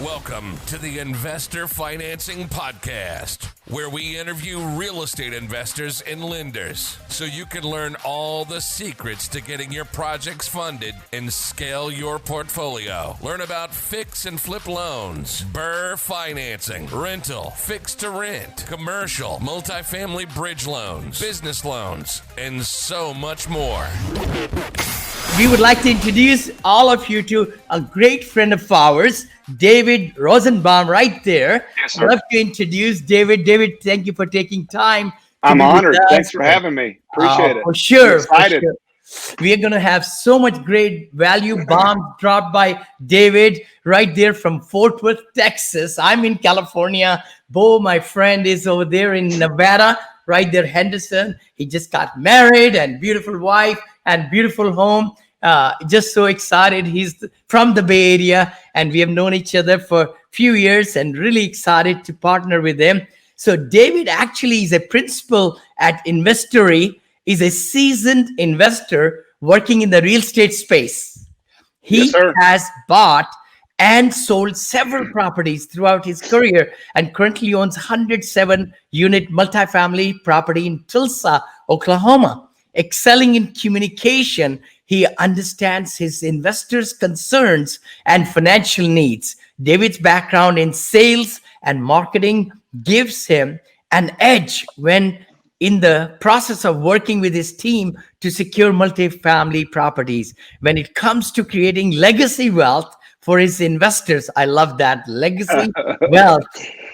Welcome to the Investor Financing Podcast, where we interview real estate investors and lenders so you can learn all the secrets to getting your projects funded and scale your portfolio. Learn about fix and flip loans, BRRRR financing, rental, fix to rent, commercial, multifamily bridge loans, business loans, and so much more. We would like to introduce all of you to a great friend of ours, David Rosenbaum, right there. Yes, sir. I'd love to introduce David. David, thank you for taking time. I'm honored. Thanks for having me. Appreciate it. For sure. I'm excited. For sure. We are going to have so much great value bombs dropped by David right there from Fort Worth, Texas. I'm in California. Beau, my friend, is over there in Nevada, right there, Henderson. He just got married and beautiful wife and beautiful home. Just so excited. He's from the Bay Area and we have known each other for a few years and really excited to partner with him. So David actually is a principal at Investory, is a seasoned investor working in the real estate space. He has bought and sold several properties throughout his career and currently owns 107 unit multifamily property in Tulsa, Oklahoma. Excelling in communication, he understands his investors' concerns and financial needs. David's background in sales and marketing gives him an edge when in the process of working with his team to secure multifamily properties. When it comes to creating legacy wealth for his investors, I love that, legacy wealth.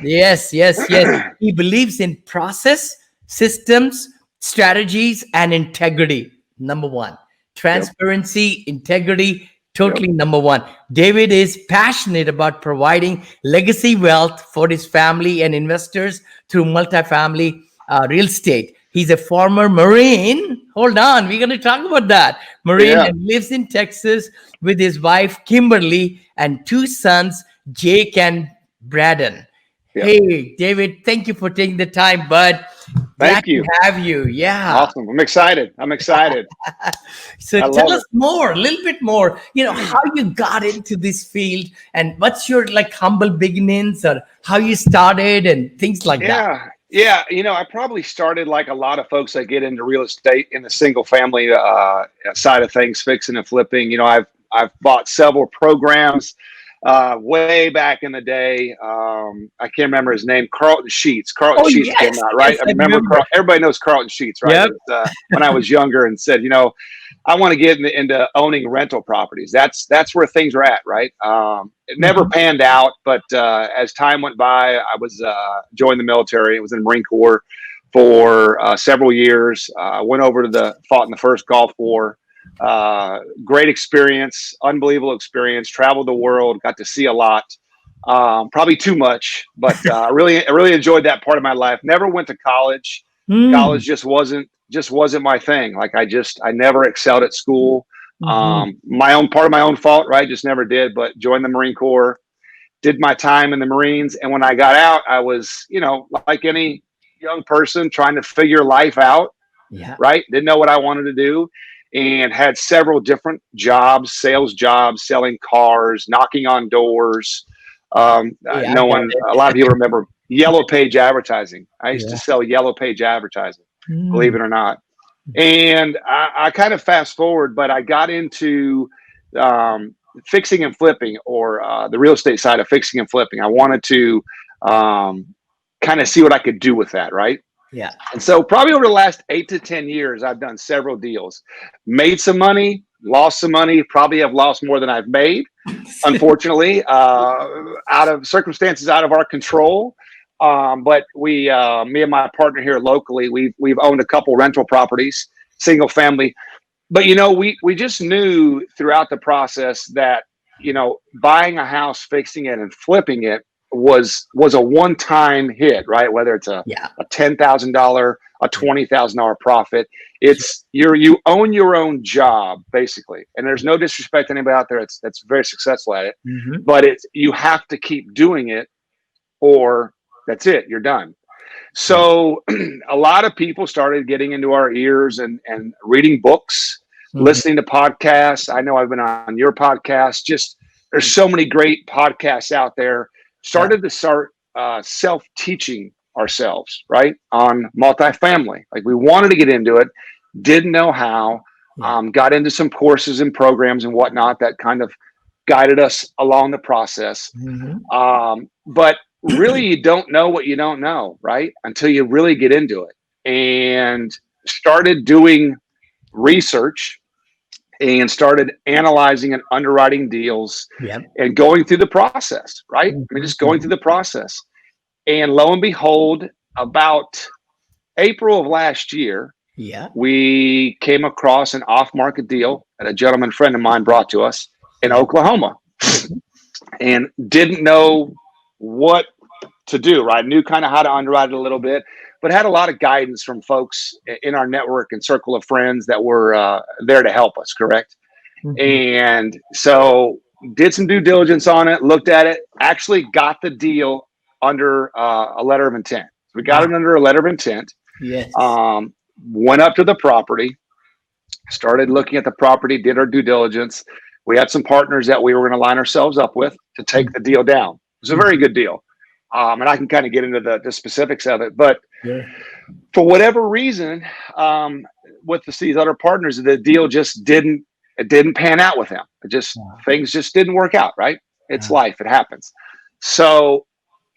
Yes. He believes in process, systems, strategies, and integrity. Number one. Transparency, integrity, totally number one. David is passionate about providing legacy wealth for his family and investors through multifamily real estate. He's a former Marine. Hold on, we're going to talk about that. Marine and lives in Texas with his wife, Kimberly, and two sons, Jake and Braden. Yep. Hey, David, thank you for taking the time, bud. Thank you. To have you. Yeah. Awesome. I'm excited. So tell us more, a little bit more, how you got into this field and what's your humble beginnings or how you started and things like that. Yeah. I probably started like a lot of folks that get into real estate in the single family side of things, fixing and flipping. I've bought several programs way back in the day. I can't remember his name. Carlton Sheets. Sheets came out, right? Yes, I remember. Everybody knows Carlton Sheets, right? Yep. When I was younger and said, I want to get into owning rental properties. That's where things are at, right? It never panned out, but as time went by, I was joined the military. I was in the Marine Corps for several years. Went over to fought in the first Gulf War. Great experience, unbelievable experience, traveled the world, got to see a lot, probably too much, but I really enjoyed that part of my life. Never went to college. College just wasn't my thing. I never excelled at school. My own fault, right? Just never did, but joined the Marine Corps, did my time in the Marines. And when I got out, I was, like any young person trying to figure life out, right? Didn't know what I wanted to do. And had several different jobs, sales jobs, selling cars, knocking on doors. A lot of people remember Yellow Page advertising. I used to sell Yellow Page advertising, believe it or not. And I kind of fast forward, but I got into fixing and flipping, or the real estate side of fixing and flipping. I wanted to kind of see what I could do with that, right? Yeah. And so probably over the last 8 to 10 years, I've done several deals, made some money, lost some money, probably have lost more than I've made, unfortunately, out of circumstances out of our control. But me and my partner here locally, we've owned a couple rental properties, single family. But, we just knew throughout the process that, buying a house, fixing it and flipping it was a one-time hit, right? Whether it's a $10,000, a $20,000 profit, it's you own your own job basically. And there's no disrespect to anybody out there that's very successful at it, but you have to keep doing it, or that's it, you're done. So a lot of people started getting into our ears and reading books, listening to podcasts. I know I've been on your podcast, just there's so many great podcasts out there. Started self-teaching ourselves, right, on multifamily. Like we wanted to get into it, didn't know how. Got into some courses and programs and whatnot that kind of guided us along the process. But really, you don't know what you don't know, right, until you really get into it. And started doing research and started analyzing and underwriting deals and going through the process, right? I mean, just going through the process. And lo and behold, about April of last year, we came across an off-market deal that a gentleman friend of mine brought to us in Oklahoma, and didn't know what to do, right? Knew kind of how to underwrite it a little bit, but had a lot of guidance from folks in our network and circle of friends that were there to help us, correct? And so did some due diligence on it, looked at it, actually got the deal under a letter of intent. We got it under a letter of intent. Went up to the property, started looking at the property, did our due diligence. We had some partners that we were going to line ourselves up with to take the deal down. It was a very good deal. And I can kind of get into the specifics of it. But for whatever reason, with these other partners, the deal just didn't pan out with him. It just, things just didn't work out, right? It's life. It happens. So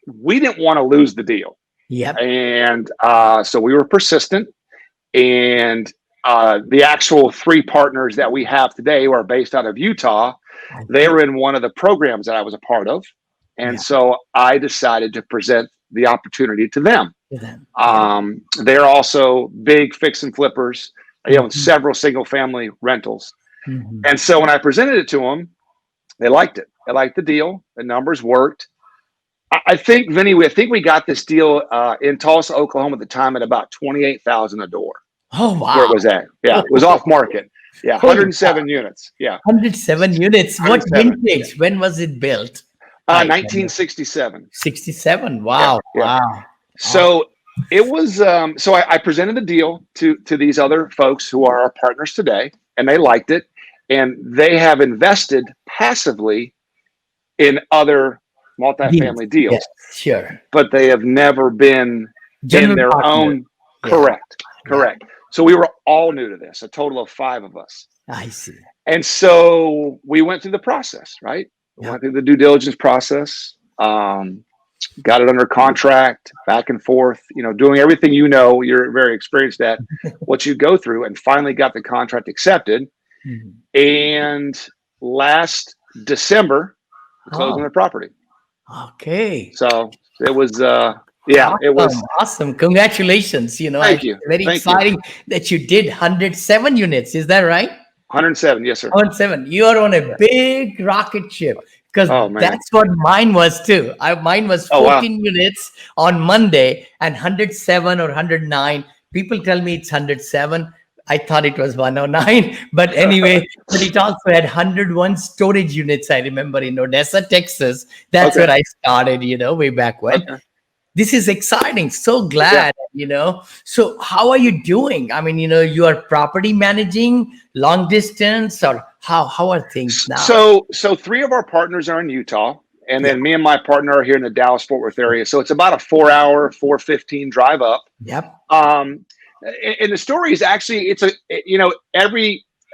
we didn't want to lose the deal. And so we were persistent. And the actual 3 partners that we have today who are based out of Utah, they were in one of the programs that I was a part of. And so I decided to present the opportunity to them. They're also big fix and flippers. They own several single family rentals. And so when I presented it to them, they liked it. They liked the deal. The numbers worked. I think, Vinny, we got this deal in Tulsa, Oklahoma at the time at about $28,000 a door. Oh, wow. Where it was at. Yeah, it was off market. Yeah, 107 units. Yeah. 107 units. What vintage? When was it built? 1967. 67. Wow. Wow. So it was, so I presented the deal to these other folks who are our partners today, and they liked it. And they have invested passively in other multifamily deals. Yes, sure. But they have never been in their own. Correct. So we were all new to this, a total of 5 of us. I see. And so we went through the process, right? We went through the due diligence process, got it under contract, back and forth, doing everything you're very experienced at, what you go through, and finally got the contract accepted. And last December, we closed on the property. Okay. So it was, awesome. It was awesome. Congratulations. Thank you. Very exciting that you did 107 units. Is that right? 107. Yes, sir. 107. You are on a big rocket ship, because that's what mine was too. Mine was 14 units on Monday and 107 or 109. People tell me it's 107. I thought it was 109, but anyway, but it also had 101 storage units. I remember in Odessa, Texas. That's where I started, way back when. This is exciting. So glad, So how are you doing? I mean, you are property managing, long distance, or how are things now? So 3 of our partners are in Utah, and then me and my partner are here in the Dallas-Fort Worth area. So it's about a 4-hour, 4:15 drive up. And the story is actually,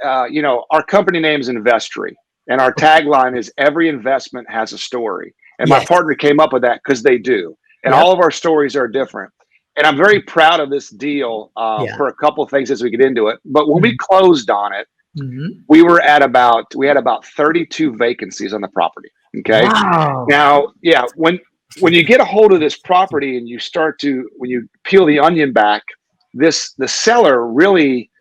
our company name is Investory, and our tagline is every investment has a story. And my partner came up with that because they do. And all of our stories are different. And I'm very proud of this deal for a couple of things as we get into it. But when we closed on it, we had about 32 vacancies on the property. Okay. Wow. Now, when you get a hold of this property and when you peel the onion back, the seller really,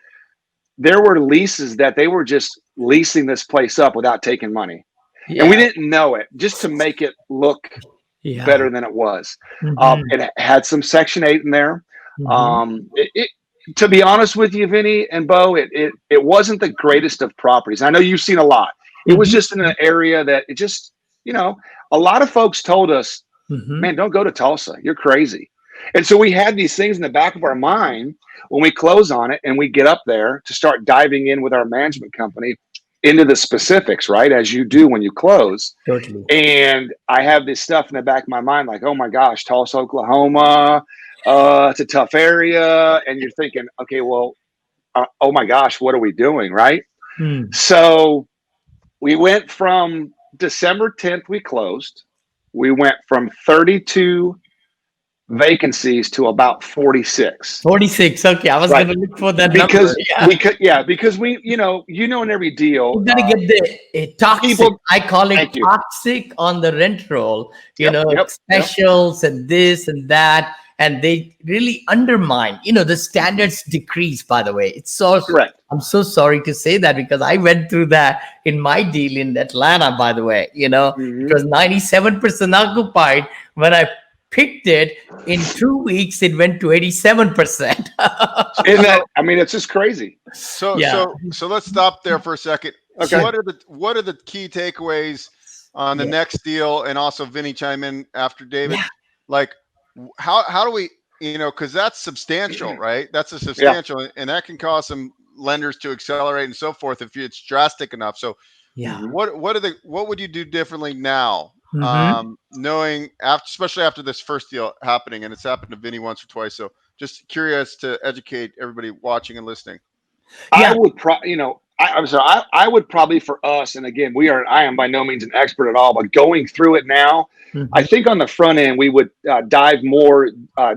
there were leases that they were just leasing this place up without taking money. And we didn't know it, just to make it look better than it was. It had some Section 8 in there. To be honest with you, Vinny and Beau, it wasn't the greatest of properties. I know you've seen a lot. It was just in an area that it just, a lot of folks told us, man, don't go to Tulsa. You're crazy. And so we had these things in the back of our mind when we close on it and we get up there to start diving in with our management company. into the specifics, right? As you do when you close. Totally. And I have this stuff in the back of my mind, like, oh my gosh, Tulsa, Oklahoma, it's a tough area. And you're thinking, okay, well, oh my gosh, what are we doing, right? So we went from December 10th, we closed. We went from 32 vacancies to about 46. 46. Okay, I was Right. going to look for that because number. Yeah. because we, in every deal, You gotta get the toxic. people- I call it Thank you. toxic on the rent roll. Yep. Specials and this and that, and they really undermine. The standards decrease. By the way, it's so Correct. I'm so sorry to say that because I went through that in my deal in Atlanta. By the way, it was 97% occupied when I picked it. In 2 weeks, it went to 87%. Isn't that? I mean, it's just crazy. So Yeah. so let's stop there for a second. Okay. What are the key takeaways on the next deal? And also, Vinny, chime in after David. Yeah. Like, how do we, because that's substantial, right? That's a substantial, and that can cause some lenders to accelerate and so forth if it's drastic enough. So, Yeah. what would you do differently now? Knowing especially after this first deal happening, and it's happened to Vinny once or twice. So just curious to educate everybody watching and listening. Yeah. I would I'm sorry. I would probably, for us, and again, I am by no means an expert at all, but going through it now, I think on the front end, we would dive more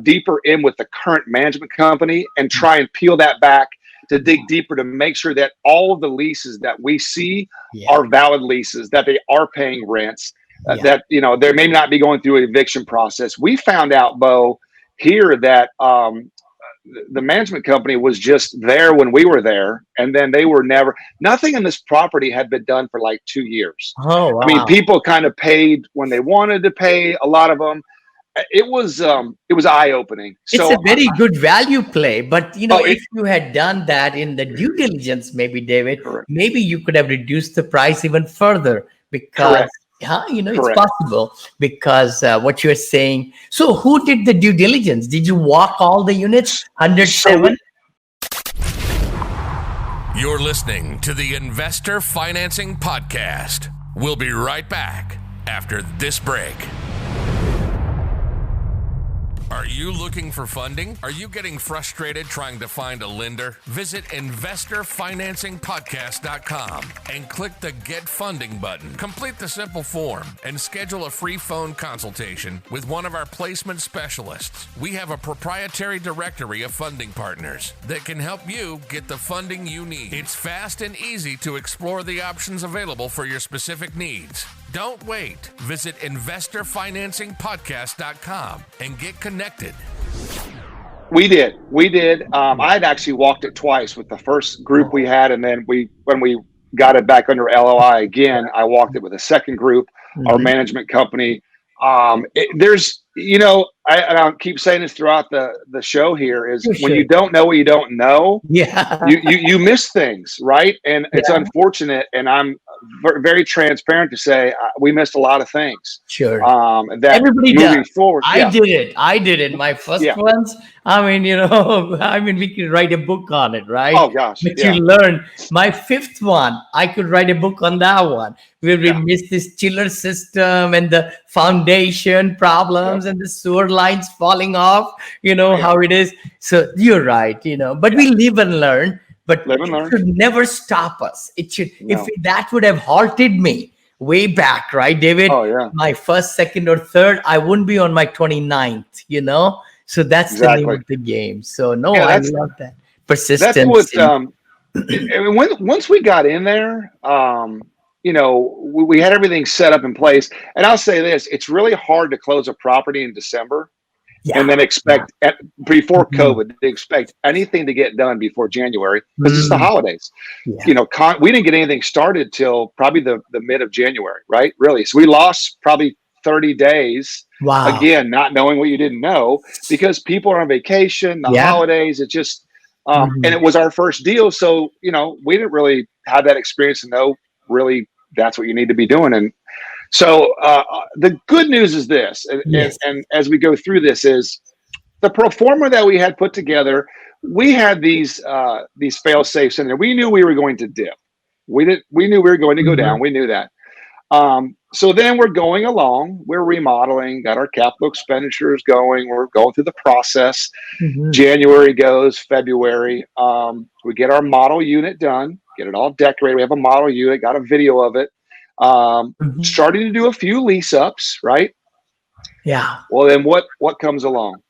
deeper in with the current management company and try and peel that back to dig deeper to make sure that all of the leases that we see are valid leases, that they are paying rents, that, they may not be going through an eviction process. We found out, Beau, here that the management company was just there when we were there, and then they were nothing in this property had been done for like 2 years. Oh, wow. I mean, people kind of paid when they wanted to pay, a lot of them. It was eye-opening. It's a very good value play, but if you had done that in the due diligence, maybe David, Correct. maybe you could have reduced the price even further because Correct. it's Correct. possible because what you're saying. So who did the due diligence? Did you walk all the units? 107? You're listening to the Investor Financing Podcast. We'll be right back after this break. Are you looking for funding? Are you getting frustrated trying to find a lender? Visit investorfinancingpodcast.com and click the Get Funding button. Complete the simple form and schedule a free phone consultation with one of our placement specialists. We have a proprietary directory of funding partners that can help you get the funding you need. It's fast and easy to explore the options available for your specific needs. Don't wait. Visit investorfinancingpodcast.com and get connected. We did. I had actually walked it twice with the first group we had, and then when we got it back under LOI again, I walked it with a second group, our management company. There's, I'll keep saying this throughout the show here is when you don't know what you don't know, you miss things, right? And it's unfortunate, and I'm very transparent to say we missed a lot of things. Sure. That Everybody moving does. forward. I did it. My first ones. We could write a book on it, right? Oh gosh. But you learn. My fifth one, I could write a book on that one. Where we missed this chiller system and the foundation problems and the sewer lines falling off. How it is. So you're right. But we live and learn. But it should never stop us. It should. If that would have halted me way back, right, David? Oh, yeah. My first, second, or third, I wouldn't be on my 29th, So that's the name of the game. So, I love that. Persistence. That's what, once we got in there, we had everything set up in place. And I'll say this, it's really hard to close a property in December. And then expect before COVID to expect anything to get done before January because it's the holidays. We didn't get anything started till probably the mid of January, right? Really. So we lost probably 30 days. Wow. Again, not knowing what you didn't know because people are on vacation, the holidays. It just and it was our first deal. So, we didn't really have that experience to know really that's what you need to be doing. And so the good news is this, and as we go through this, is the pro forma that we had put together. We had these fail safes in there. We knew we were going to dip. We knew we were going to go Mhm. down. We knew that. So then we're going along. We're remodeling. Got our capital expenditures going. We're going through the process. Mhm. January goes, February. We get our model unit done. Get it all decorated. We have a model unit. Got a video of it. Mhm. Starting to do a few lease ups. Right. Yeah. Well, then what comes along?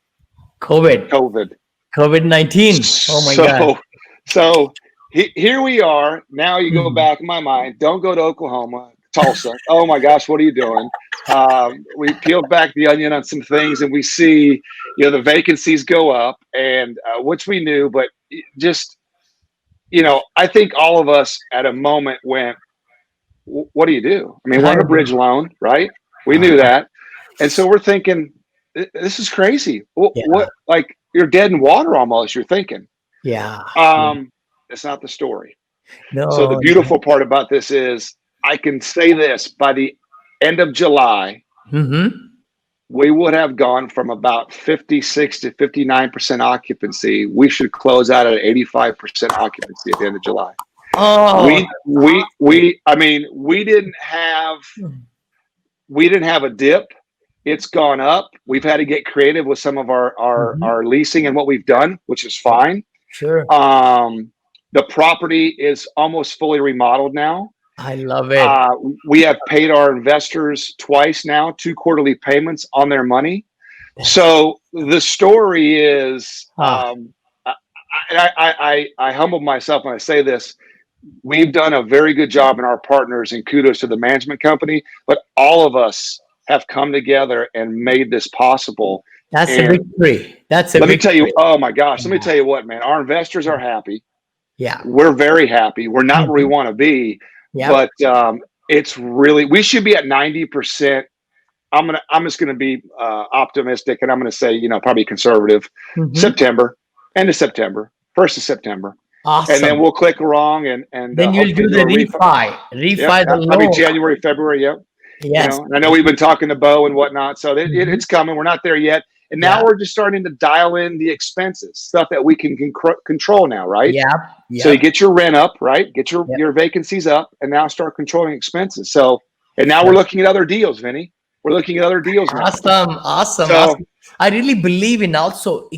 COVID. COVID. COVID-19. Oh my God. So here we are. Now you go Mhm. back in my mind. Don't go to Oklahoma, Tulsa. Oh my gosh, what are you doing? We peeled back the onion on some things, and we see, the vacancies go up, and which we knew, but just, I think all of us at a moment went, what do you do? I mean, we're I on a agree. bridge loan, right? We knew Uh-huh. that. And so we're thinking, this is crazy. Yeah. Like you're dead in water almost, you're thinking. Yeah. Yeah. Um, that's not the story. So the No. beautiful part about this is I can say this by the end of July, Mm-hmm. we would have gone from about 56 to 59% occupancy. We should close out at 85% occupancy at the end of July. Oh, I mean, we didn't have a dip. It's gone up. We've had to get creative with some of mhm. our leasing and what we've done, which is fine. Sure. The property is almost fully remodeled now. I love it. We have paid our investors twice now, 2 quarterly payments on their money. That's So the story is, ah, I humble myself when I say this. We've done a very good job in our partners, and kudos to the management company. But all of us have come together and made this possible. that's a And victory. That's a let me tell you, victory. oh my gosh, let me Yeah. tell you what, man. Our investors are happy. Yeah. We're very happy. We're not where we Mhm. want to be, Yep. but it's really, we should be at 90%. I'm just gonna be optimistic, and I'm gonna say, probably conservative. Mhm. September, end of September, 1st of September, and then Awesome. we'll click wrong and Then you'll hopefully do do the a refi. refi, Yep, refi the probably loan. January, February. Yep. Yes. And I know we've been talking to Beau and whatnot, so Mhm. it's coming. We're not there yet, and now Yeah. we're just starting to dial in the expenses, stuff that we can control now, right? Yep. So you Yep. get your rent up, right? Get Yep. your vacancies up, and now start controlling expenses. So, and now we're Sure. looking at other deals, Vinny. We're looking at other deals now. Awesome, awesome, So awesome. I really believe in also,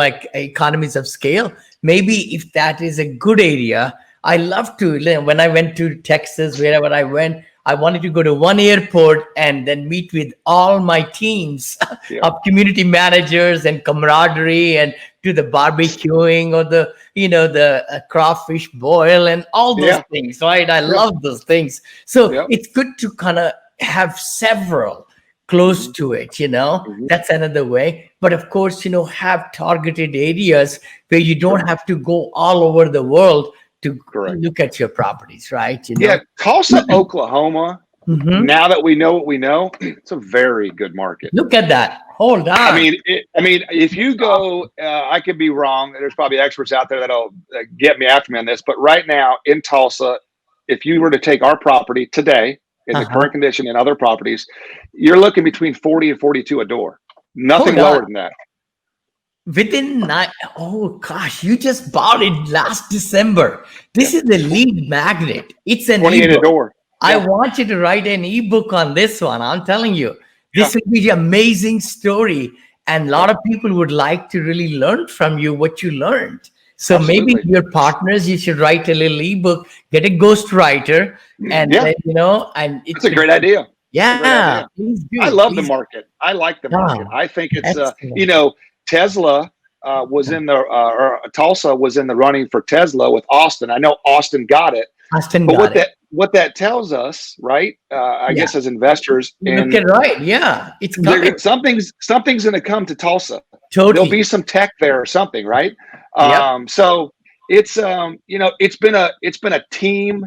like economies of scale. Maybe if that is a good area, I love to. When I went to Texas, wherever I went, I wanted to go to one airport and then meet with all my teams yeah, of community managers and camaraderie and do the barbecuing or the crawfish boil and all those yeah, things, right? I yeah, love those things. So yeah. it's good to kind of have several close Hmm. to it, Hmm. that's another way. But of course, have targeted areas where you Sure, don't have to go all over the world to correct. look at your properties, right? Yeah, Tulsa, Oklahoma. Mhm. Now that we know what we know, it's a very good market. Look at that. Hold on. I mean, if you go, I could be wrong. There's probably experts out there that'll get me after me on this. But right now in Tulsa, if you were to take our property today in the Uh-huh. current condition and other properties, you're looking between 40 and 42 a door. Nothing Hold on. lower than that. Within nine, oh gosh, you just bought it last December. Yeah, This is the lead magnet. It's an 28 a ebook. door. I Yeah, want you to write an ebook on this one. I'm telling you, yeah, this will be an amazing story. And a yeah, lot of people would like to really learn from you what you learned. So maybe absolutely. your partners, you should write a little ebook, get a ghostwriter, and Yeah, then, and it that's a could, great idea. That's a great yeah, idea. please I do. love the Please. market. I like the Ah, market. I think it's excellent. Tesla was in the or Tulsa was in the running for Tesla with Austin. I know Austin got it, Austin but got it. what that tells us, right? I Yeah. guess as investors, You look and at right. Yeah. It's coming. something's going to come to Tulsa. There'll Totally. be some tech there or something, right? Yep. So it's it's been a team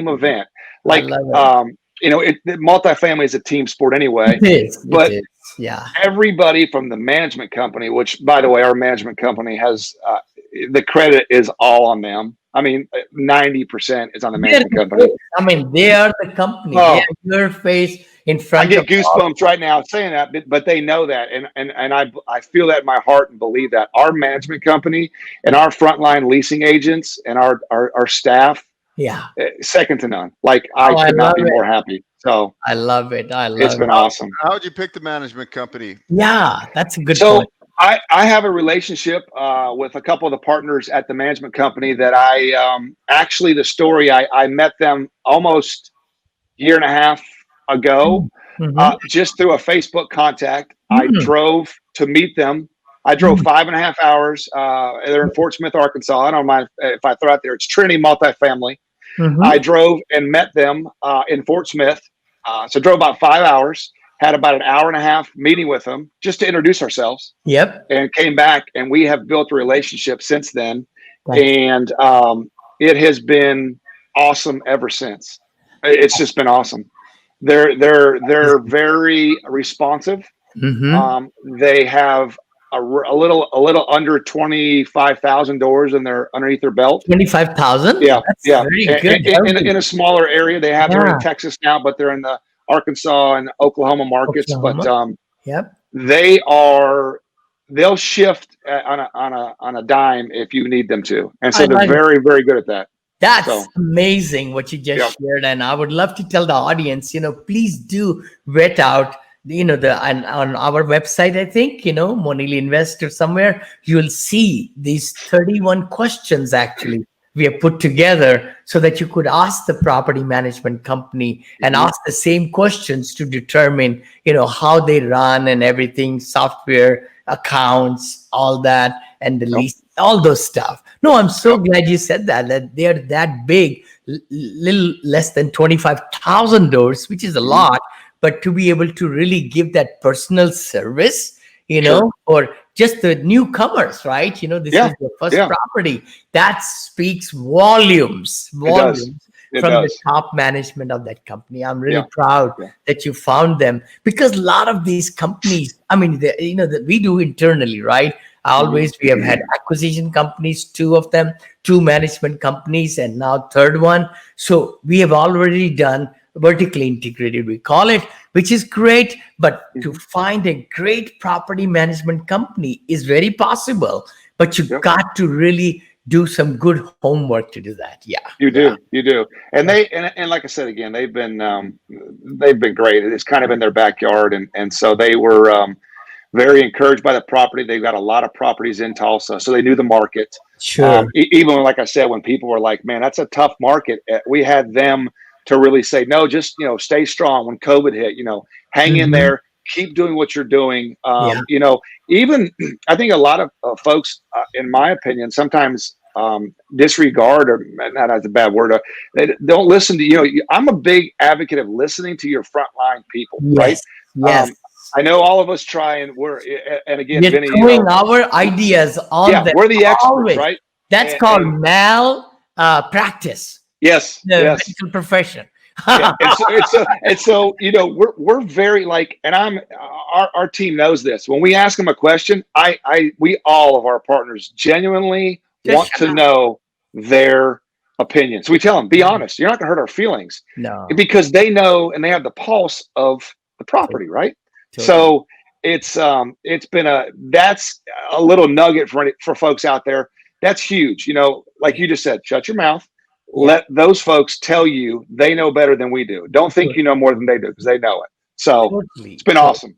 event. I Like love it. multifamily is a team sport anyway, It is. It but is. Yeah. everybody from the management company, which by the way, our management company has the credit is all on them. I mean, 90% is on the They're management the company. face. I mean, they are the company. They Oh, are your face in I front of get all. goosebumps right now saying that, but they know that, and I feel that in my heart and believe that our management company and our frontline leasing agents and our staff Yeah. second to none. Like I Oh, I could not love be it. more happy. So I love it. I it's love been it. awesome. How would you pick the management company? Yeah, that's a good So point. I have a relationship with a couple of the partners at the management company that I actually the story I met them almost year and a half ago, Mm-hmm. just through a Facebook contact. I Mm-hmm. drove to meet them. I drove 5.5 hours. They're in Fort Smith, Arkansas. I don't mind if I throw out there. It's Trinity Multifamily. I Mm-hmm. drove and met them in Fort Smith. So drove about 5 hours. Had about an hour and a half meeting with them just to introduce ourselves, Yep. and came back. And we have built a relationship since then, That's and it has been awesome ever since. It's just been awesome. They're very responsive. mm-hmm. They have a little under 25,000 doors in their underneath their belt. 25,000. Yeah, That's yeah. very In, good. Healthy. in a smaller area, they're in Yeah. Texas now, but they're in the Arkansas and Oklahoma markets. But Oklahoma. Yep. they are they'll shift on a dime if you need them to, and I so they're like it. very very good at that. That's So amazing what you yeah, just shared. And I would love to tell the audience, please do vet out, and on our website, I think, Money Investor somewhere, you'll see these 31 questions actually we have put together so that you could ask the property management company and hmm ask the same questions to determine, how they run and everything, software, accounts, all that, and the yep, lease, all those stuff. No, I'm so yep, glad you said that they're that big, little less than 25,000 doors, which is a hmm lot, but to be able to really give that personal service, sure, for just the newcomers, right? This yeah, is the first yeah, property that speaks volumes, it does, volumes it from the does, top management of that company. I'm really yeah, proud yeah, that you found them because a lot of these companies, I mean, that we do internally, right? hmm Always we have had acquisition companies, two of them, two management companies, and now third one. So we have already done vertically integrated, we call it, which is great. But to hmm find a great property management company is very possible. But you yep. got to really do some good homework to do that. Yeah, yeah. You do, and and like I said again, they've been great. It's kind of in their backyard, and so they were very encouraged by the property. They've got a lot of properties in Tulsa, so they knew the market. Sure. Even like I said, when people were like, "Man, that's a tough market," we had them to really say, "No, just stay strong." When COVID hit, hang in Mhm. there, keep doing what you're doing. Yeah. Even I think a lot of folks, in my opinion, sometimes disregard, or not as a bad word, they don't listen to I'm a big advocate of listening to your frontline people, right? Yes. Yes. Um, I know all of us try, and again, We're Vinny, throwing our ideas on yeah, them we're the experts, always. right? That's called And mal practice, yes, the yes, medical profession. yeah, and so we're very like, and our team knows this. When we ask them a question, we all of our partners genuinely Just want shut to up. know their opinion. So we tell them, be honest. You're not going to hurt our feelings, No, because they know and they have the pulse of the to- property, right? totally. So it's been that's a little nugget for folks out there. That's huge. Like Yeah. you just said, shut your mouth. Yeah. Let those folks tell you they know better than we do. Don't think to- you know more than they do, because they know it. So it's Totally. been Totally. awesome.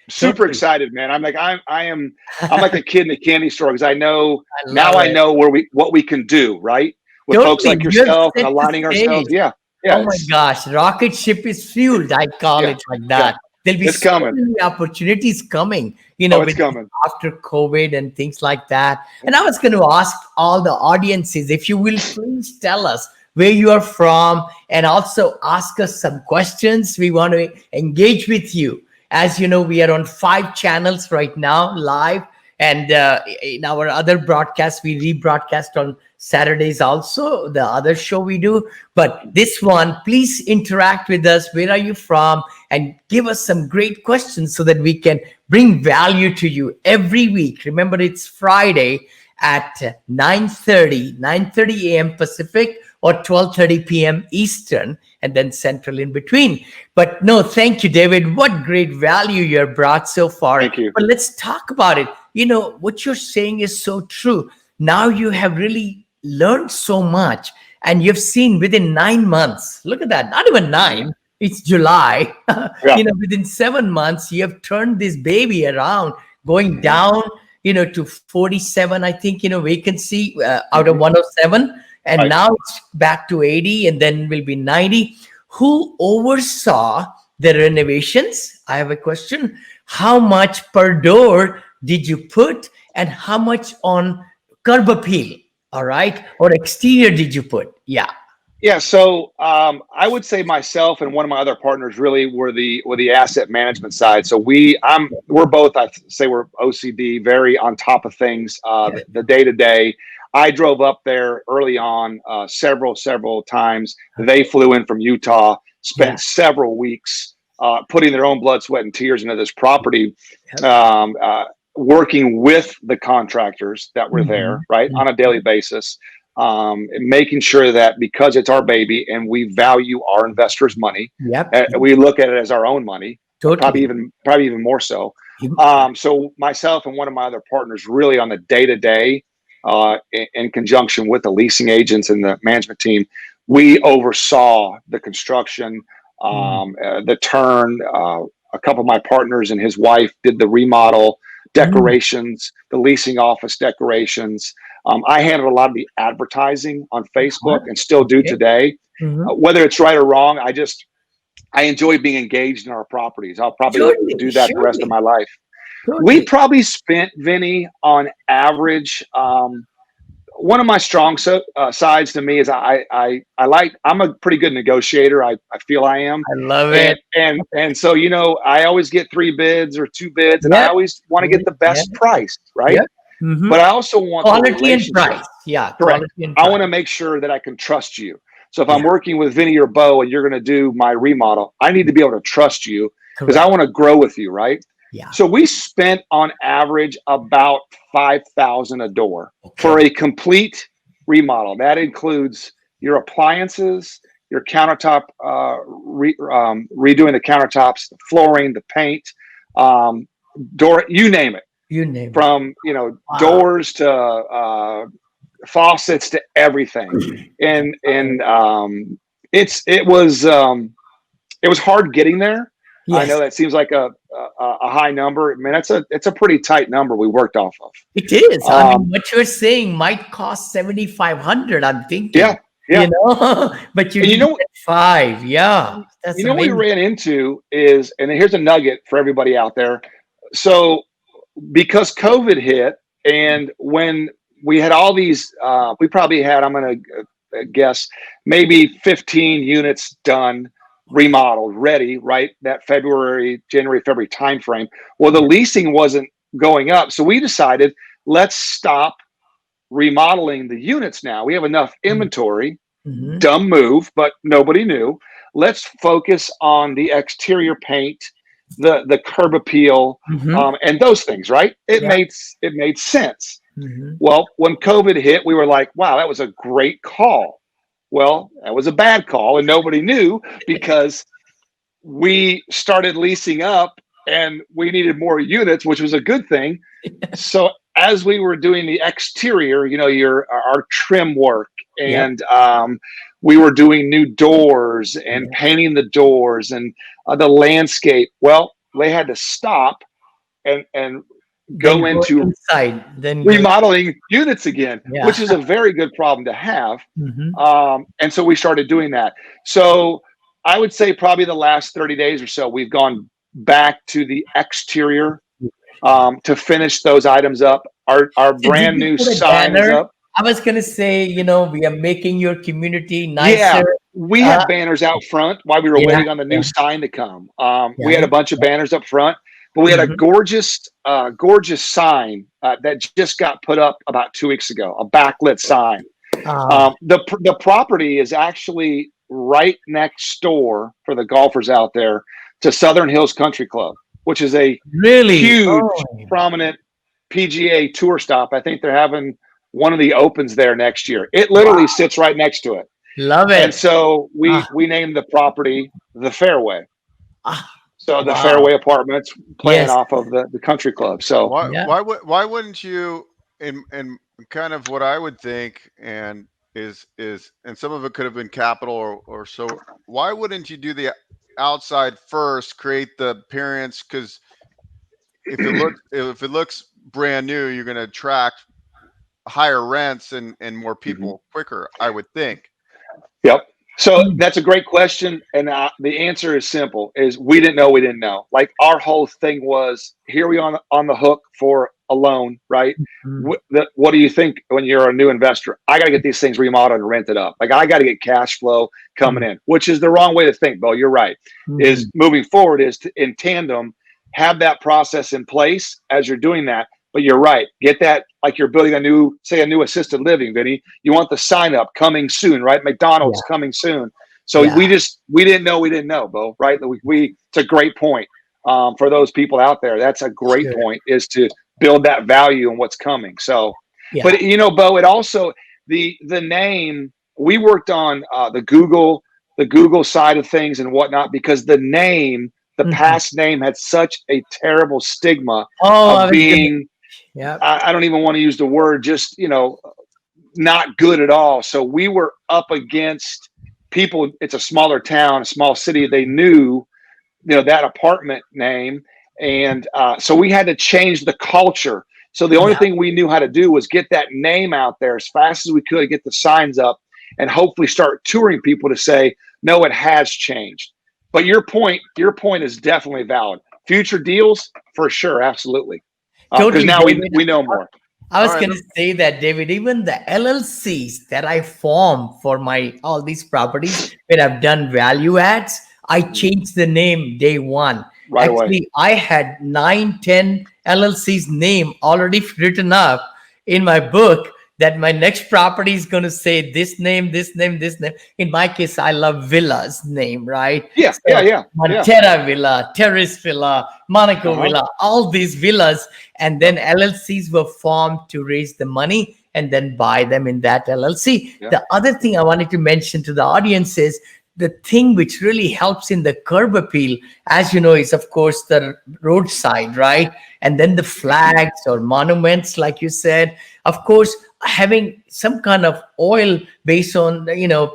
Super Totally. excited, man. I'm like a kid in a candy store, because I know I now love I it. know what we can do, right? With folks Totally. like You have yourself and set the aligning ourselves. stage. Yeah. Yeah. Oh my gosh, rocket ship is fueled. I call Yeah. it like Yeah. that. There'll be It's so coming. many opportunities coming, Oh, it's with coming. after COVID and things like that. And I was going to ask all the audiences if you will please tell us where you are from and also ask us some questions. We want to engage with you. As you know, we are on 5 channels right now live. And in our other broadcasts, we rebroadcast on Saturdays also, the other show we do. But this one, please interact with us. Where are you from? And give us some great questions so that we can bring value to you every week. Remember, it's Friday at 9:30 a.m. Pacific or 12:30 p.m. Eastern, and then Central in between. But no, thank you, David. What great value you have brought so far. Thank you. But let's talk about it. What you're saying is so true. Now you have really learned so much and you've seen within 9 months, look at that, not even 9, it's July. Yeah. Within 7 months, you have turned this baby around, going down, to 47, I think, vacancy out of 107. And Right. now it's back to 80, and then will be 90. Who oversaw the renovations? I have a question. How much per door did you put, and how much on curb appeal? All right. Or exterior did you put? Yeah. Yeah, so I would say myself and one of my other partners really were the asset management side. So we're both, I say, we're OCD, very on top of things, the day to day. I drove up there early on several times. They flew in from Utah, spent several weeks putting their own blood, sweat, and tears into this property, working with the contractors that were there, right, on a daily basis. Making sure that because it's our baby and we value our investors' money, we look at it as our own money, probably even more so. So myself and one of my other partners really on the day-to-day, in conjunction with the leasing agents and the management team, we oversaw the construction, the turn. A couple of my partners and his wife did the remodel decorations, the leasing office decorations. I handled a lot of the advertising on Facebook and still do today. Whether it's right or wrong, I enjoy being engaged in our properties. I'll probably do that the rest of my life. We probably spent, Vinny, on average, one of my strong sides to me is I'm a pretty good negotiator. I feel I am. I love it. And so, I always get 3 bids or 2 bids, and I always want to get the best price, right? But I also want quality and price. Yeah, correct. I want to make sure that I can trust you. So if I'm working with Vinny or Beau and you're going to do my remodel, I need to be able to trust you because I want to grow with you, right? Yeah. So we spent on average about $5,000 a door for a complete remodel. That includes your appliances, your countertop, redoing the countertops, the flooring, the paint, door, you name it. From doors to faucets to everything, and it was hard getting there. Yes. I know that seems like a high number. I mean, it's a pretty tight number we worked off of. It is. I mean, what you're saying might cost $7,500. I'm thinking. Yeah. But you get 5. Yeah. That's amazing. What we ran into is, and here's a nugget for everybody out there. So because COVID hit, and when we had all these, we probably had, I'm going to guess, maybe 15 units done, remodeled, ready, right? That January, February timeframe. Well, the leasing wasn't going up. So we decided, let's stop remodeling the units now. We have enough inventory. Dumb move, but nobody knew. Let's focus on the exterior paint, the curb appeal, and those things, right? It made sense. Well, when COVID hit, we were like, wow, that was a great call. Well, that was a bad call, and nobody knew because we started leasing up and we needed more units, which was a good thing. So as we were doing the exterior, our trim work, and we were doing new doors and painting the doors and the landscape. Well, they had to stop and go into remodeling units again, which is a very good problem to have. And so we started doing that. So I would say probably the last 30 days or so, we've gone back to the exterior to finish those items up. Our brand new sign is up. I was going to say, we are making your community nicer. Yeah, we had banners out front while we were waiting on the new sign to come. We had a bunch of banners up front, but we had a gorgeous sign that just got put up about 2 weeks ago, a backlit sign. The property is actually right next door, for the golfers out there, to Southern Hills Country Club, which is a huge, prominent PGA tour stop. I think they're having one of the opens there next year. It literally sits right next to it. Love it. And so we named the property the Fairway. So the Fairway Apartments, playing off of the country club. So why wouldn't you, in kind of what I would think, and is and some of it could have been capital or so. Why wouldn't you do the outside first, create the appearance? Because if it looks brand new, you're going to attract higher rents and more people quicker, I would think. Yep. So that's a great question, and the answer is simple: is we didn't know, we didn't know. Like our whole thing was, here we on the hook for a loan, right? What do you think when you're a new investor? I got to get these things remodeled and rented up. Like I got to get cash flow coming in, which is the wrong way to think, Beau. You're right. Is moving forward is to, in tandem, have that process in place as you're doing that. But you're right. Get that, like you're building a new assisted living, Vinny. You want the sign up coming soon, right? McDonald's coming soon. So we didn't know, Beau, right? It's a great point for those people out there. That's a great point, is to build that value in what's coming. So, but Beau, it also, the name, we worked on the Google side of things and whatnot, because the name, the past name had such a terrible stigma of being, I don't even want to use the word, just, not good at all. So we were up against people. It's a smaller town, a small city. They knew, that apartment name. And so we had to change the culture. So the only thing we knew how to do was get that name out there as fast as we could, get the signs up, and hopefully start touring people to say, no, it has changed. But your point is definitely valid. Future deals, for sure. Absolutely. Because now we know more. I was going to say that, David, even the LLCs that I form for all these properties where I've done value adds, I changed the name day one. Right Actually, away. I had 9-10 LLCs name already written up in my book, that my next property is going to say this name, this name, this name. In my case, I love villas name, right? Montera Villa, Terrace Villa, Monaco Villa, all these villas. And then LLCs were formed to raise the money and then buy them in that LLC. The other thing I wanted to mention to the audience is, the thing which really helps in the curb appeal, as you know, is of course the roadside, right? And then the flags or monuments, like you said, of course, having some kind of oil based on,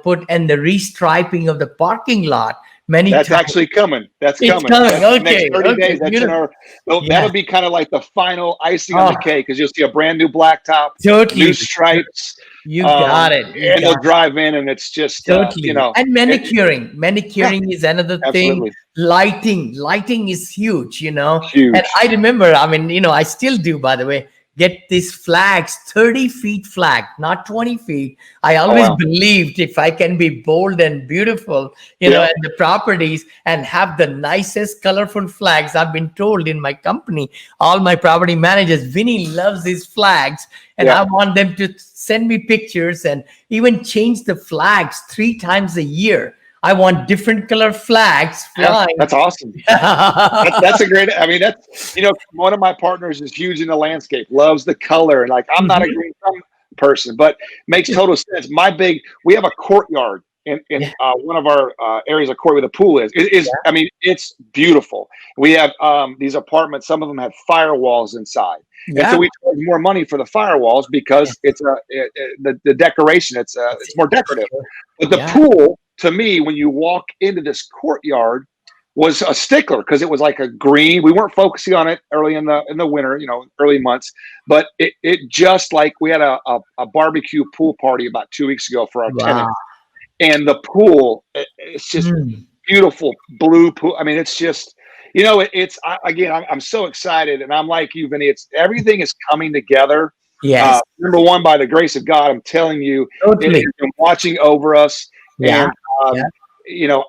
put, and the restriping of the parking lot. That's actually coming. That's coming. Okay. Next 30 days. That's in our. That'll be kind of like the final icing on the cake, because you'll see a brand new blacktop, new stripes. You got it. And they'll drive in, and it's just totally. And manicuring is another thing. Lighting is huge. Huge. And I remember, I still do, by the way, get these flags, 30 feet flag, not 20 feet. I always believed if I can be bold and beautiful, in the properties and have the nicest colorful flags. I've been told in my company, all my property managers, Vinny loves these flags, and I want them to send me pictures and even change the flags 3 times a year. I want different color flags flying. That's awesome. That's a great, that's, one of my partners is huge in the landscape, loves the color. And like, I'm not a green thumb person, but makes total sense. We have a courtyard in one of our areas of court where the pool is. It's beautiful. We have these apartments. Some of them have firewalls inside. And so we charge more money for the firewalls because it's the decoration. It's more decorative. But the pool, to me, when you walk into this courtyard, was a stickler, because it was like a green. We weren't focusing on it early in the winter, early months, but it just, like, we had a barbecue pool party about 2 weeks ago for our tenants, and the pool, it's just beautiful blue pool. It's just, I'm so excited, and I'm like you, Vinny. Everything is coming together. Yes. Number one, by the grace of God, I'm telling you, it has been watching over us. And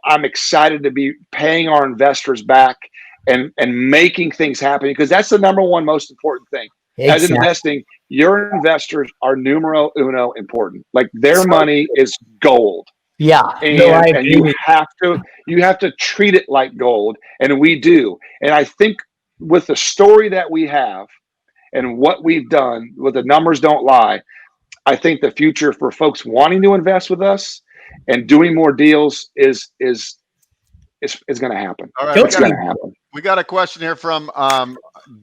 I'm excited to be paying our investors back and making things happen, because that's the number one most important thing. As investing, your investors are numero uno important. Like, their money is gold. And you have to treat it like gold, and we do. And I think with the story that we have and what we've done, with the numbers don't lie, I think the future for folks wanting to invest with us and doing more deals is going to happen. All right, we got a question here from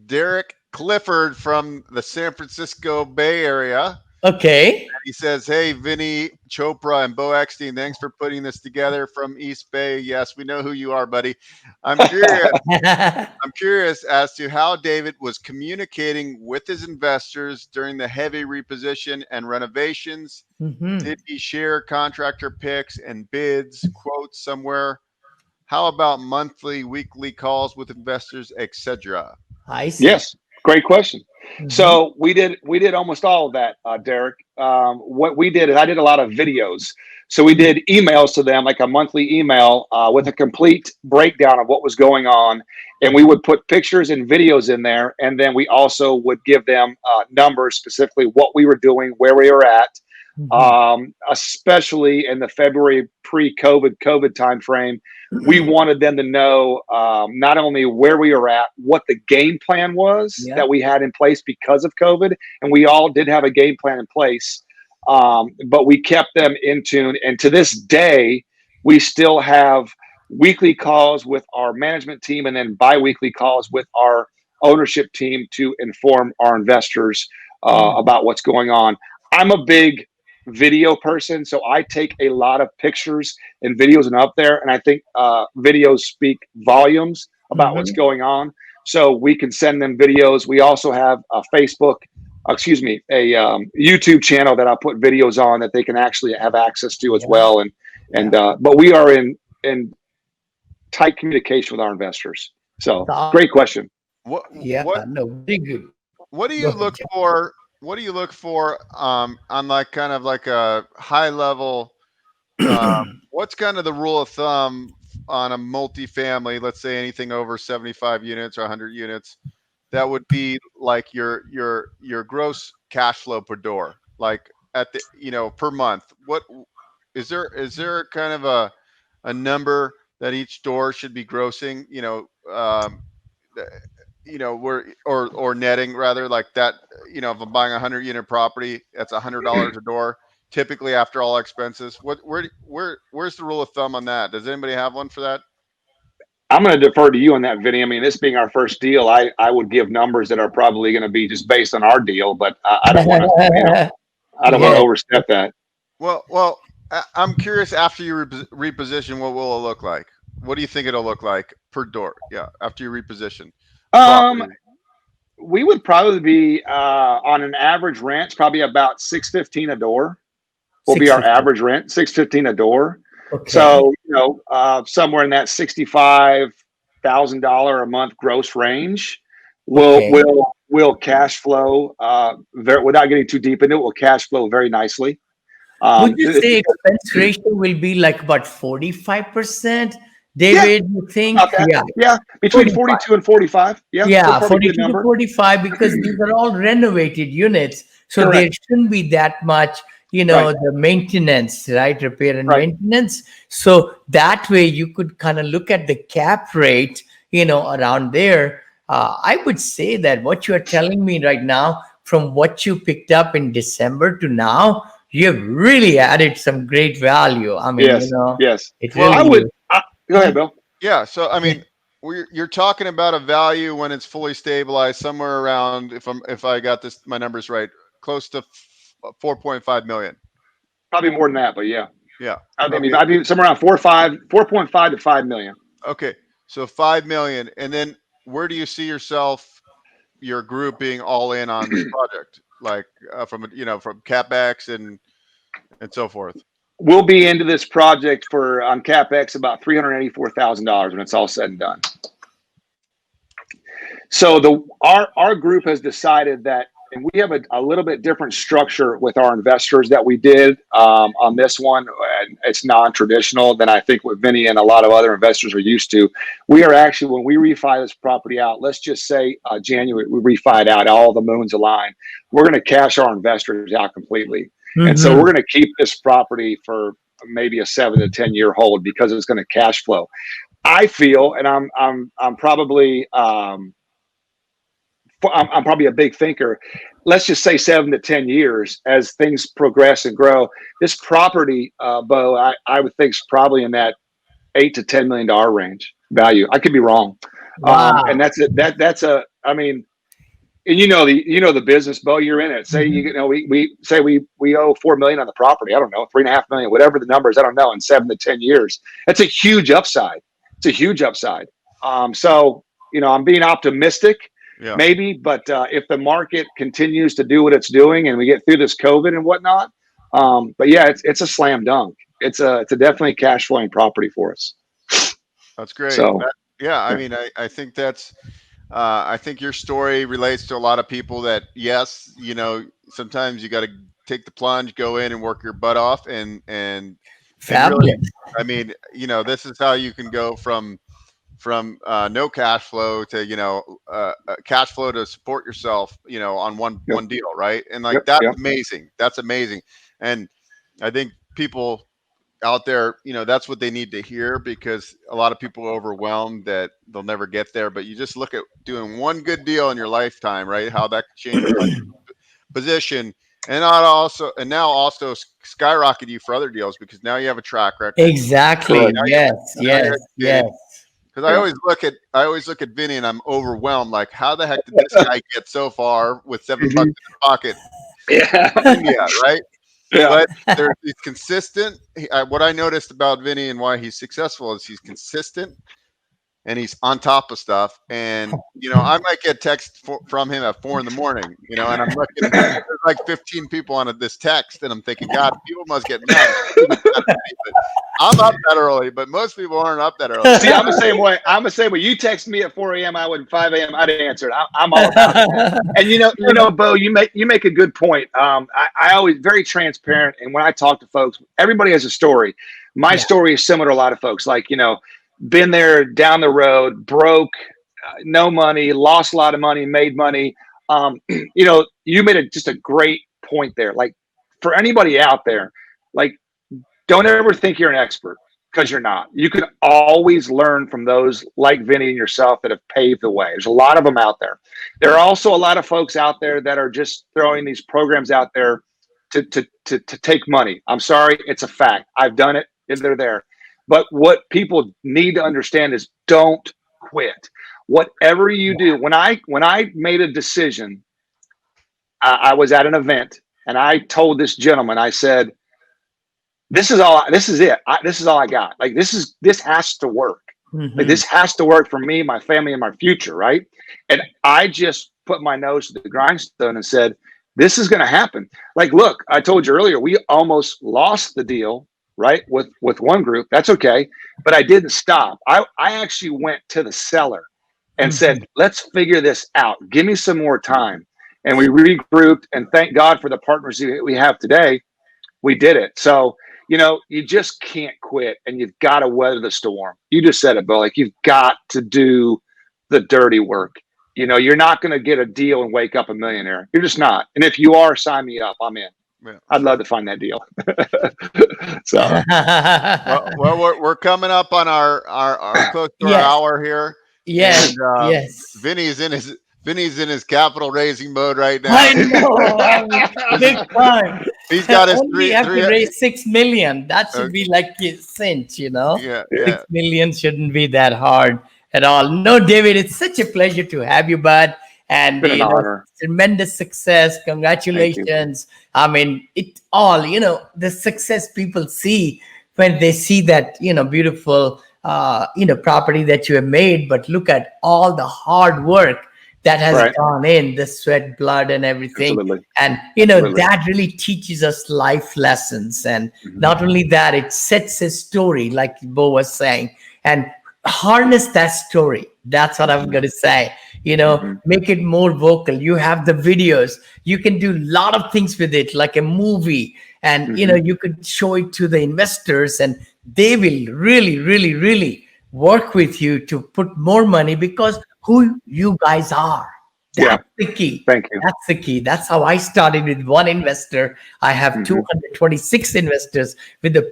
Derek Clifford from the San Francisco Bay Area. Okay. He says, "Hey, Vinny Chopra and Beau Eckstein, thanks for putting this together from East Bay. Yes, we know who you are, buddy. I'm curious. I'm curious as to how David was communicating with his investors during the heavy reposition and renovations. Mhm. Did he share contractor picks and bids, quotes somewhere? How about monthly, weekly calls with investors, etc.?" I see. Yes, great question. Mhm. So we did almost all of that, Derek. What we did is I did a lot of videos. So we did emails to them, like a monthly email with a complete breakdown of what was going on, and we would put pictures and videos in there, and then we also would give them numbers, specifically what we were doing, where we were at, Mhm. especially in the February pre-COVID timeframe. We wanted them to know not only where we were at, what the game plan was Yeah. that we had in place because of COVID, and we all did have a game plan in place, but we kept them in tune. And to this day, we still have weekly calls with our management team and then biweekly calls with our ownership team to inform our investors Mm. about what's going on. I'm a big video person, so I take a lot of pictures and videos and up there, and I think videos speak volumes about what's Mhm. going on. So we can send them videos. We also have a Facebook, excuse me, a YouTube channel that I put videos on that they can actually have access to as Yeah. well. And Yeah. but we are in tight communication with our investors. So So, great question. What yeah. what No, very good. what do Go you ahead, look Jeff. for? What do you look for on like kind of like a high level? What's kind of the rule of thumb on a multifamily? Let's say anything over 75 units or 100 units. That would be like your gross cash flow per door, like at the per month. What is there kind of a number that each door should be grossing? Where or netting rather, like that. If I'm buying a 100 unit property, that's $100 a door, typically after all expenses. Where's the rule of thumb on that? Does anybody have one for that? I'm going to defer to you on that, Vinny. I mean, this being our first deal, I would give numbers that are probably going to be just based on our deal, but I don't want to, I don't want to Yes. overstep that. Well, I'm curious. After you reposition, what will it look like? What do you think it'll look like per door? Yeah, after you reposition the Um, property. we would probably be on an average rent, probably about 615 a door will be our 650. average rent, 615 a door. Okay. So somewhere in that $65,000 a month gross range will Okay. will will cash flow without getting too deep into it. Will cash flow very nicely. Would you It's say because, expense ratio will be like about 45%? yeah, David, you think? about that. Yeah, Yeah, between 45. 42 and 45. Yeah, it's a Yeah, pretty good 42 to number. 45 because these are all renovated units. So there Correct. shouldn't be that much, Right. the maintenance, right? Repair and Right. maintenance. So that way you could kind of look at the cap rate, around there. I would say that what you are telling me right now, from what you picked up in December to now, you have really added some great value. I mean, Yes. Yes. it Well, I really would. is. Go ahead, Bill. yeah. So I Yeah. mean, you're talking about a value when it's fully stabilized, somewhere around, if I got my numbers right, close to 4.5 million. Probably more than that, but yeah. Yeah. I'd Okay. be somewhere around 4.5 to 5 million. Okay. So 5 million, and then where do you see your group being all in on this project, like from Capex and so forth? We'll be into this project for on Capex about $384,000 when it's all said and done. So our group has decided that, and we have a little bit different structure with our investors that we did on this one. And it's non-traditional than I think what Vinny and a lot of other investors are used to. We are actually, when we refi this property out, let's just say January, we refi it out, all the moons align. We're going to cash our investors out completely. And so we're Mhm. going to keep this property for maybe a 7 to 10 year hold because it's going to cash flow. I feel, and I'm probably I'm probably a big thinker. Let's just say 7 to 10 years as things progress and grow. This property, Bo, I would think is probably in that $8 to $10 million range value. I could be wrong, and Wow. that's it. That's a. I mean, and the business, Beau, you're in it. Say we say we owe 4 million on the property. I don't know, 3.5 million, whatever the number is. I don't know. In 7 to 10 years, that's a huge upside. It's a huge upside. So I'm being optimistic, maybe, but if the market continues to do what it's doing and we get through this COVID and whatnot, but yeah, it's a slam dunk. It's a definitely cash flowing property for us. That's great. So, I mean, I think that's. I think your story relates to a lot of people that, yes, sometimes you got to take the plunge, go in and work your butt off and really, I mean, this is how you can go from no cash flow to, cash flow to support yourself, on one deal. Right. And that's amazing. That's amazing. And I think people out there, that's what they need to hear, because a lot of people are overwhelmed that they'll never get there. But you just look at doing one good deal in your lifetime, right? How that could change your position, and now also skyrocket you for other deals, because now you have a track record. Exactly. Yes. Because I always look at Vinny and I'm overwhelmed. Like, how the heck did this guy get so far with $7 in his pocket? Yeah, right. Yeah. But he's consistent. What I noticed about Vinny and why he's successful is he's consistent and he's on top of stuff. And, I might get text from him at 4 a.m, and I'm looking, there's like 15 people on this text, and I'm thinking, God, people must get mad. I'm up that early, but most people aren't up that early. See, I'm the same way. You text me at 4 a.m., I would 5 a.m. I'd answer it. I'm all about that. And Beau, you make a good point. I always very transparent, and when I talk to folks, everybody has a story. My story is similar to a lot of folks. Like, been there, down the road, broke, no money, lost a lot of money, made money. You made just a great point there. Like, for anybody out there, like, don't ever think you're an expert, because you're not. You can always learn from those like Vinny and yourself that have paved the way. There's a lot of them out there. There are also a lot of folks out there that are just throwing these programs out there to take money. I'm sorry, it's a fact. I've done it, and they're there. But what people need to understand is don't quit. Whatever you do, when I made a decision, I was at an event and I told this gentleman, I said, this is it. This is all I got. Like, this has to work. Mm-hmm. Like, this has to work for me, my family, and my future. Right. And I just put my nose to the grindstone and said, this is going to happen. Like, look, I told you earlier, we almost lost the deal, right, with one group. That's okay. But I didn't stop. I actually went to the seller and said, let's figure this out. Give me some more time. And we regrouped, and thank God for the partners we have today. We did it. So, you just can't quit, and you've got to weather the storm. You just said it, Beau. Like, you've got to do the dirty work. You're not going to get a deal and wake up a millionaire. You're just not. And if you are, sign me up. I'm in. Yeah. I'd love to find that deal. So, well, we're coming up on our close to our hour here. Yes. And, yes. Vinny's in his capital raising mode right now. I know. Big time. He's got his only have to raise 6 million. That should be like a cinch, Yeah. 6 million shouldn't be that hard at all. No, David, it's such a pleasure to have you, bud. And an honor. Tremendous success. Congratulations. I mean, it all, the success people see when they see that, beautiful, property that you have made. But look at all the hard work that has gone in, the sweat, blood, and everything. Absolutely. And, that really teaches us life lessons. And not only that, it sets a story, like Beau was saying, and harness that story. That's what I'm going to say. Make it more vocal. You have the videos. You can do a lot of things with it, like a movie. And, you could show it to the investors, and they will really, really, really work with you to put more money, because who you guys are. That's the key. Thank you. That's the key. That's how I started with one investor. I have 226 investors with the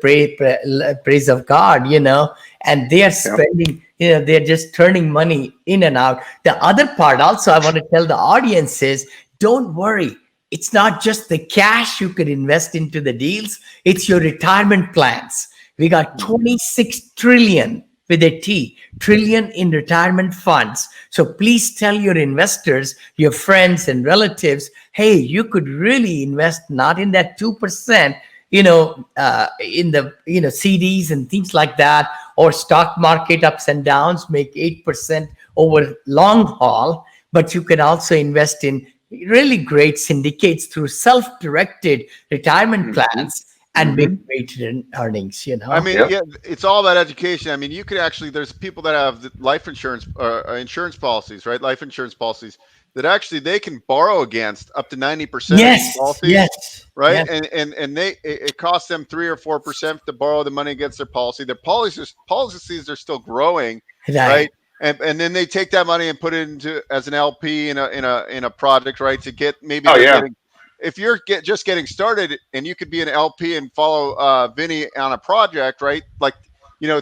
praise of God, and they are spending, they're just turning money in and out. The other part also I want to tell the audience is, don't worry. It's not just the cash you could invest into the deals. It's your retirement plans. We got 26 trillion with a T, trillion in retirement funds. So please tell your investors, your friends and relatives, hey, you could really invest not in that 2%, in the, CDs and things like that, or stock market ups and downs make 8% over long haul, but you can also invest in really great syndicates through self-directed retirement plans and make great earnings, I mean, Yep. yeah, it's all about education. I mean, you could actually, there's people that have life insurance, insurance policies, right? Life insurance policies that actually they can borrow against up to 90% of these Yes, policies, yes, right? yes, And it costs them 3 or 4% to borrow the money against their policy. Their policies are still growing, right. right? And then they take that money and put it into as an LP in a project, right? To get, maybe Oh they're yeah. getting, if you're just getting started and you could be an LP and follow Vinny on a project, right? Like,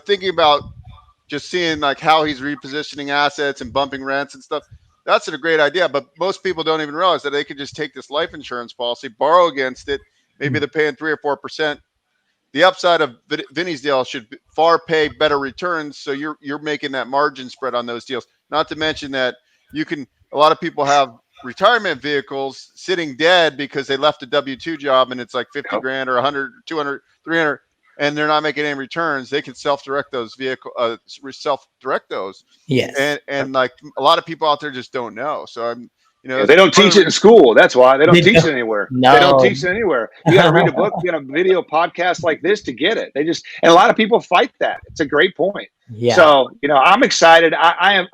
thinking about just seeing like how he's repositioning assets and bumping rents and stuff. That's a great idea. But most people don't even realize that they could just take this life insurance policy, borrow against it. Maybe they're paying 3 or 4%. The upside of Vinny's deal should far pay better returns. So you're making that margin spread on those deals. Not to mention that a lot of people have retirement vehicles sitting dead because they left a W-2 job and it's like 50 Yep. grand or 100, 200, 300, and they're not making any returns. They can self-direct those Yes. and like a lot of people out there just don't know. So Yeah, they don't teach it in school. That's why they don't They teach don't- it anywhere. They don't No. teach it anywhere. You got to read a book, get a video podcast like this to get it. And a lot of people fight that. It's a great point. Yeah. So, I'm excited. I'm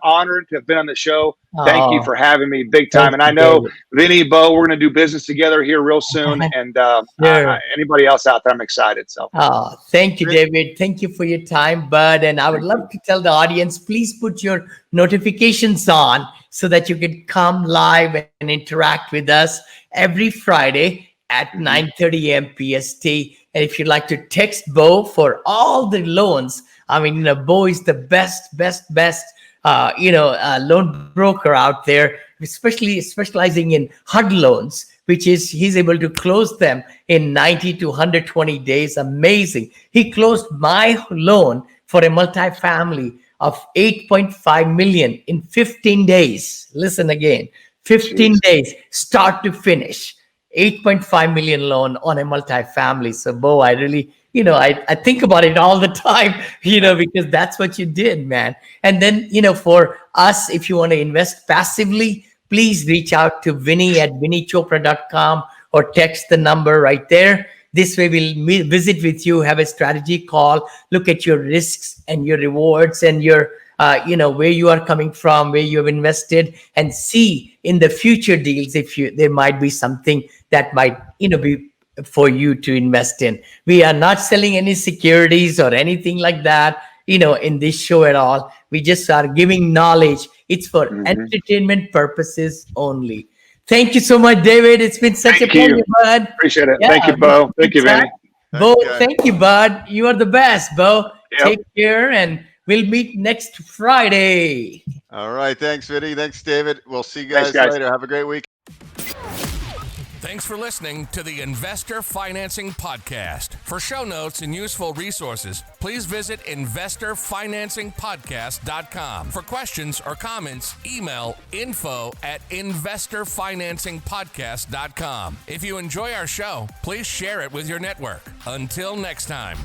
honored to have been on the show. Thank you Oh, for having me big time. thank And I you, know David. Vinny, Beau, we're going to do business together here real soon. And Sure. anybody else out there, I'm excited. So Oh, thank you, David. Thank you for your time, bud. And I would love to tell the audience, please put your notifications on so that you can come live and interact with us every Friday at 9:30 a.m. PST. And if you'd like to text Beau for all the loans, I mean, Beau is the best loan broker out there, especially specializing in HUD loans, which is he's able to close them in 90 to 120 days. Amazing. He closed my loan for a multifamily of 8.5 million in 15 days. Listen again, 15 days, start to finish. 8.5 million loan on a multifamily. So, Beau, I really, I think about it all the time, because that's what you did, man. And then, for us, if you want to invest passively, please reach out to Vinny at vinnychopra.com or text the number right there. This way we'll visit with you, have a strategy call, look at your risks and your rewards and your, where you are coming from, where you have invested, and see in the future deals if there might be something that might, be for you to invest in. We are not selling any securities or anything like that, in this show at all. We just are giving knowledge. It's for entertainment purposes only. Thank you so much, David. It's been such a pleasure, bud. appreciate it. Yeah, Thank you, Beau. Thank you, Vinny. Beau, Thanks, guys. thank you, bud. You are the best, Beau. Yep. Take care, and we'll meet next Friday. All right. Thanks, Vinny. Thanks, David. We'll see you Thanks, guys guys. later. Have a great week. Thanks for listening to the Investor Financing Podcast. For show notes and useful resources, please visit investorfinancingpodcast.com. For questions or comments, email info@investorfinancingpodcast.com. If you enjoy our show, please share it with your network. Until next time.